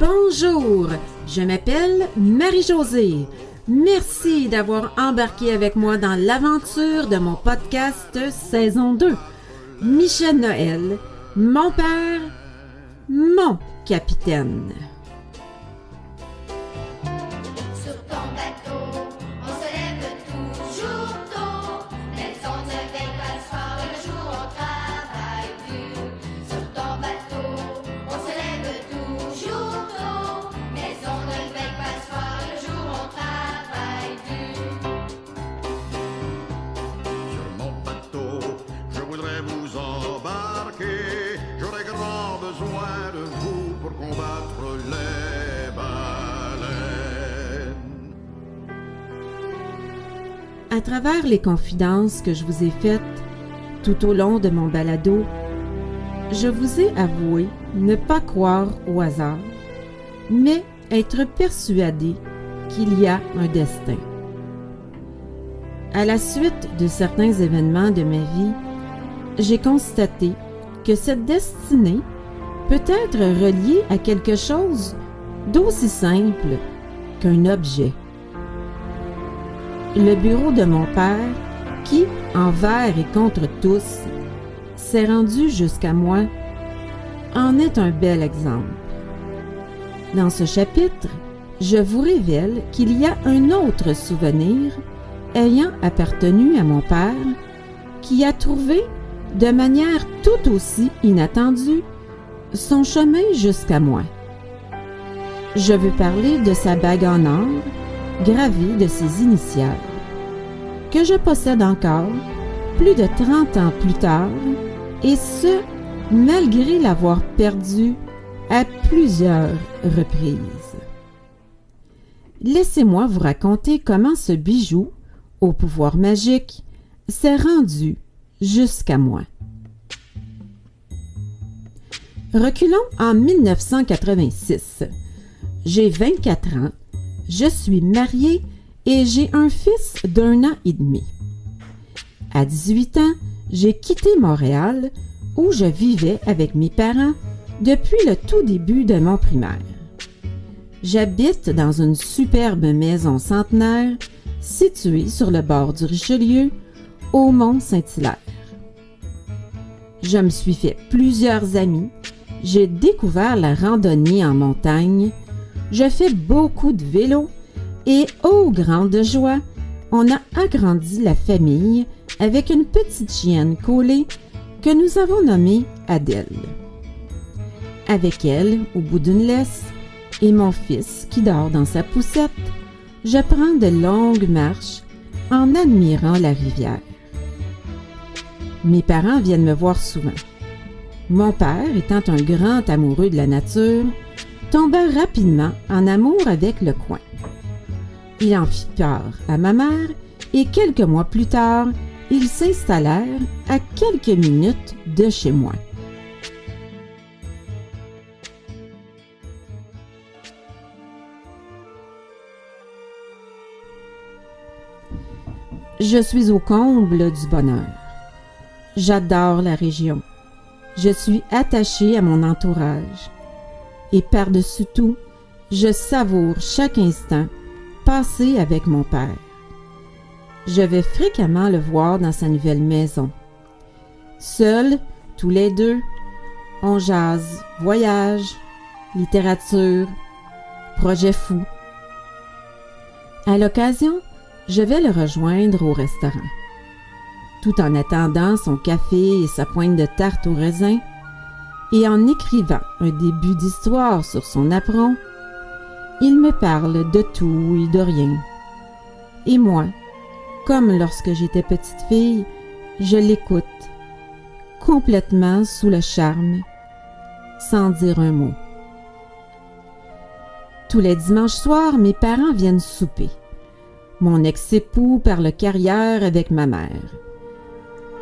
Bonjour, je m'appelle Marie-Josée. Merci d'avoir embarqué avec moi dans l'aventure de mon podcast saison 2. Michel Noël, mon père, mon capitaine. Sur ton bateau, on se lève toujours tôt, mais on ne veille pas le soir et le jour on travaille dur. Sur ton bateau, on se lève toujours tôt, mais on ne veille pas le soir et le jour on travaille dur. Sur mon bateau, je voudrais vous embarquer. J'aurais grand besoin de vous pour combattre les baleines. À travers les confidences que je vous ai faites tout au long de mon balado, je vous ai avoué ne pas croire au hasard, mais être persuadé qu'il y a un destin. À la suite de certains événements de ma vie, j'ai constaté que cette destinée peut être reliée à quelque chose d'aussi simple qu'un objet. Le bureau de mon père, qui, envers et contre tous, s'est rendu jusqu'à moi, en est un bel exemple. Dans ce chapitre, je vous révèle qu'il y a un autre souvenir ayant appartenu à mon père qui a trouvé, de manière tout aussi inattendue, son chemin jusqu'à moi. Je veux parler de sa bague en or, gravée de ses initiales, que je possède encore, plus de 30 ans plus tard, et ce, malgré l'avoir perdue à plusieurs reprises. Laissez-moi vous raconter comment ce bijou, au pouvoir magique, s'est rendu jusqu'à moi. Reculons en 1986. J'ai 24 ans, je suis mariée et j'ai un fils d'1 an et demi. À 18 ans, j'ai quitté Montréal où je vivais avec mes parents depuis le tout début de mon primaire. J'habite dans une superbe maison centenaire située sur le bord du Richelieu, au Mont-Saint-Hilaire. Je me suis fait plusieurs amis, j'ai découvert la randonnée en montagne, je fais beaucoup de vélo et, ô grande joie, on a agrandi la famille avec une petite chienne collée que nous avons nommée Adèle. Avec elle, au bout d'une laisse, et mon fils qui dort dans sa poussette, je prends de longues marches en admirant la rivière. Mes parents viennent me voir souvent. Mon père, étant un grand amoureux de la nature, tomba rapidement en amour avec le coin. Il en fit part à ma mère et quelques mois plus tard, ils s'installèrent à quelques minutes de chez moi. Je suis au comble du bonheur. J'adore la région. Je suis attachée à mon entourage. Et par-dessus tout, je savoure chaque instant passé avec mon père. Je vais fréquemment le voir dans sa nouvelle maison. Seuls, tous les deux, on jase voyage, littérature, projets fous. À l'occasion, je vais le rejoindre au restaurant. Tout en attendant son café et sa pointe de tarte au raisin, et en écrivant un début d'histoire sur son apron, il me parle de tout et de rien. Et moi, comme lorsque j'étais petite fille, je l'écoute, complètement sous le charme, sans dire un mot. Tous les dimanches soirs, mes parents viennent souper. Mon ex-époux parle carrière avec ma mère.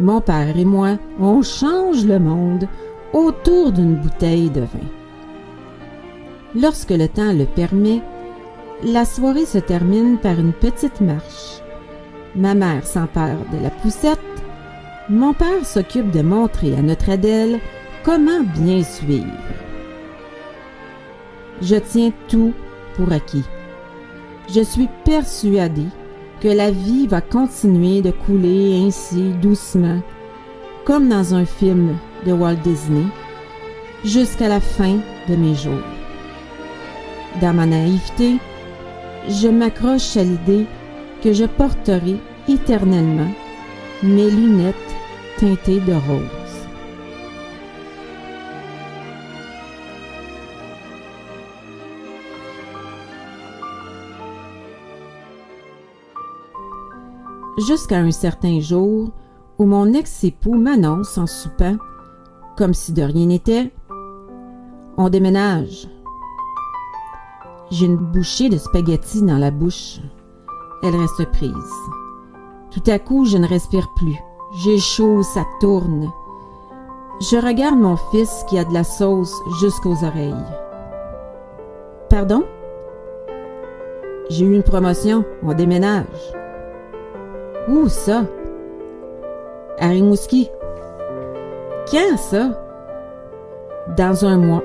Mon père et moi, on change le monde autour d'une bouteille de vin. Lorsque le temps le permet, la soirée se termine par une petite marche. Ma mère s'empare de la poussette, mon père s'occupe de montrer à notre Adèle comment bien suivre. je tiens tout pour acquis. Je suis persuadée que la vie va continuer de couler ainsi doucement, comme dans un film de Walt Disney, jusqu'à la fin de mes jours. Dans ma naïveté, je m'accroche à l'idée que je porterai éternellement mes lunettes teintées de rose. Jusqu'à un certain jour où mon ex-époux m'annonce en soupant, comme si de rien n'était, « On déménage ». J'ai une bouchée de spaghettis dans la bouche. Elle reste prise. Tout à coup, je ne respire plus. J'ai chaud, ça tourne. Je regarde mon fils qui a de la sauce jusqu'aux oreilles. « Pardon? J'ai eu une promotion, on déménage. » « Où ça? »« À Rimouski. »« Quand ça? »« Dans un mois. »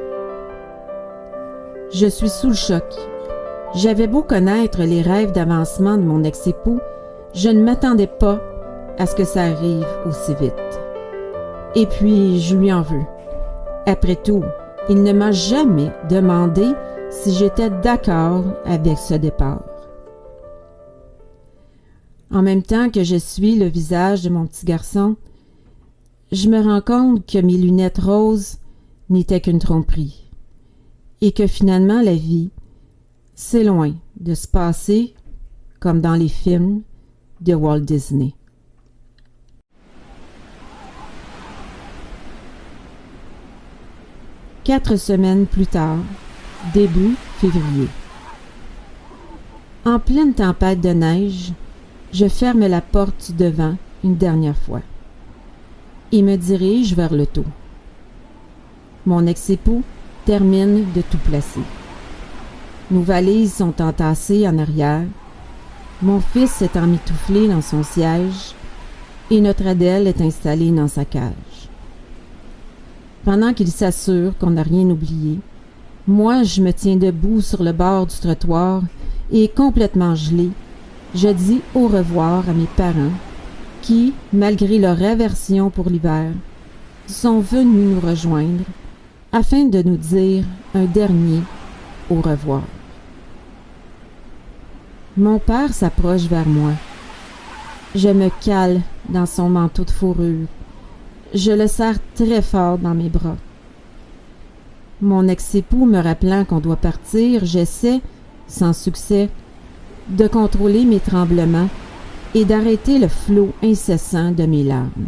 Je suis sous le choc. J'avais beau connaître les rêves d'avancement de mon ex-époux, je ne m'attendais pas à ce que ça arrive aussi vite. Et puis, je lui en veux. Après tout, il ne m'a jamais demandé si j'étais d'accord avec ce départ. En même temps que je suis le visage de mon petit garçon, je me rends compte que mes lunettes roses n'étaient qu'une tromperie et que finalement la vie, c'est loin de se passer comme dans les films de Walt Disney. Quatre semaines plus tard, début février. En pleine tempête de neige, je ferme la porte du devant une dernière fois et me dirige vers l'auto. Mon ex-époux termine de tout placer. Nos valises sont entassées en arrière, mon fils est emmitouflé dans son siège et notre Adèle est installée dans sa cage. Pendant qu'il s'assure qu'on n'a rien oublié, moi je me tiens debout sur le bord du trottoir et complètement gelé, je dis au revoir à mes parents qui, malgré leur aversion pour l'hiver, sont venus nous rejoindre afin de nous dire un dernier au revoir. Mon père s'approche vers moi. Je me cale dans son manteau de fourrure. Je le serre très fort dans mes bras. Mon ex-époux me rappelant qu'on doit partir, j'essaie, sans succès, de contrôler mes tremblements et d'arrêter le flot incessant de mes larmes.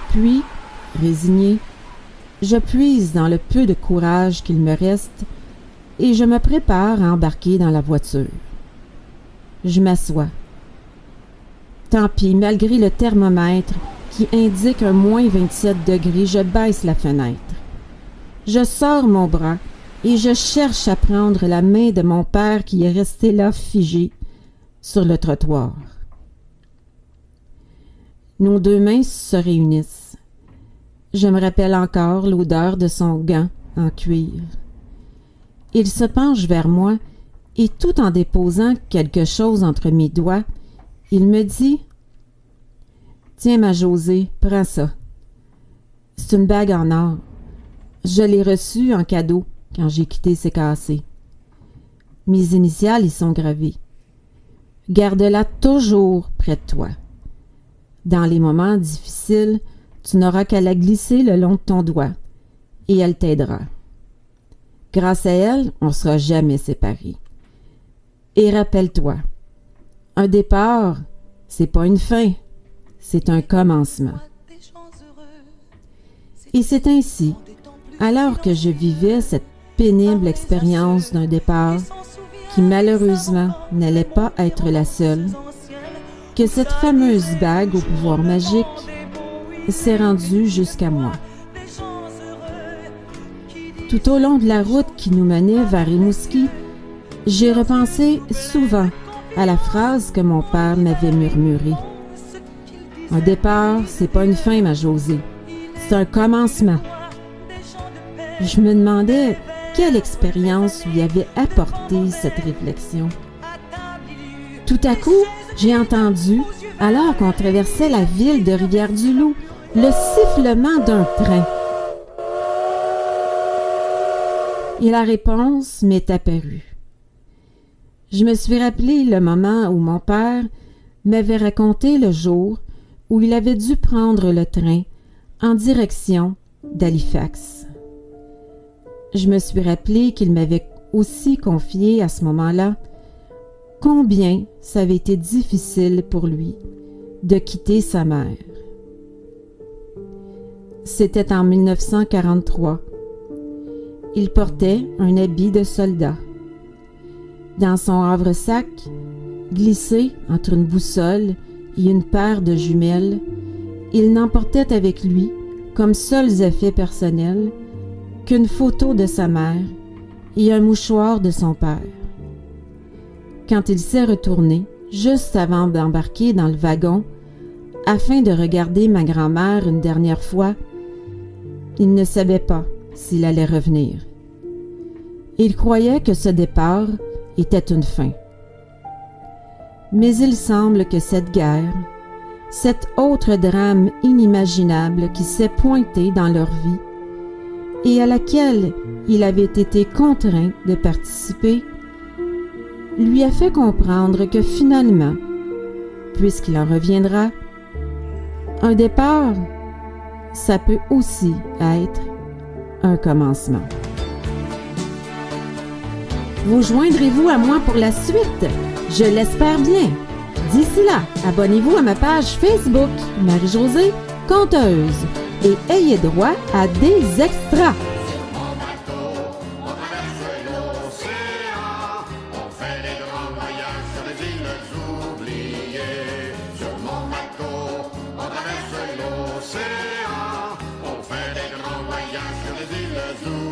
Puis, résigné, je puise dans le peu de courage qu'il me reste et je me prépare à embarquer dans la voiture. Je m'assois. Tant pis, malgré le thermomètre qui indique un moins 27 degrés, je baisse la fenêtre. Je sors mon bras et je cherche à prendre la main de mon père qui est resté là figé sur le trottoir. Nos deux mains se réunissent. Je me rappelle encore l'odeur de son gant en cuir. Il se penche vers moi et tout en déposant quelque chose entre mes doigts, il me dit « Tiens ma Josée, prends ça. C'est une bague en or. Je l'ai reçue en cadeau quand j'ai quitté CKC. Mes initiales y sont gravées. Garde-la toujours près de toi. Dans les moments difficiles, tu n'auras qu'à la glisser le long de ton doigt et elle t'aidera. Grâce à elle, on ne sera jamais séparés. Et rappelle-toi, un départ, c'est pas une fin, c'est un commencement. » Et c'est ainsi, alors que je vivais cette pénible expérience d'un départ qui malheureusement n'allait pas être la seule, que cette fameuse bague au pouvoir magique s'est rendue jusqu'à moi. Tout au long de la route qui nous menait vers Rimouski, j'ai repensé souvent à la phrase que mon père m'avait murmurée. « Un départ, c'est pas une fin, ma Josée, c'est un commencement. » Je me demandais quelle expérience lui avait apporté cette réflexion. Tout à coup, j'ai entendu, alors qu'on traversait la ville de Rivière-du-Loup, le sifflement d'un train. Et la réponse m'est apparue. Je me suis rappelé le moment où mon père m'avait raconté le jour où il avait dû prendre le train en direction d'Halifax. Je me suis rappelé qu'il m'avait aussi confié à ce moment-là combien ça avait été difficile pour lui de quitter sa mère. C'était en 1943. Il portait un habit de soldat. Dans son havre-sac, glissé entre une boussole et une paire de jumelles, il n'emportait avec lui, comme seuls effets personnels, qu'une photo de sa mère et un mouchoir de son père. Quand il s'est retourné, juste avant d'embarquer dans le wagon, afin de regarder ma grand-mère une dernière fois, il ne savait pas s'il allait revenir. Il croyait que ce départ était une fin. Mais il semble que cette guerre, cet autre drame inimaginable qui s'est pointé dans leur vie et à laquelle il avait été contraint de participer, lui a fait comprendre que finalement, puisqu'il en reviendra, un départ, ça peut aussi être un commencement. Vous joindrez-vous à moi pour la suite? Je l'espère bien. D'ici là, abonnez-vous à ma page Facebook Marie-Josée Conteuse et ayez droit à des extras. Sur mon bateau, on traverse l'océan. On fait des grands voyages sur des îles oubliées. Sur mon bateau, on traverse l'océan. On fait des grands voyages sur des îles oubliées.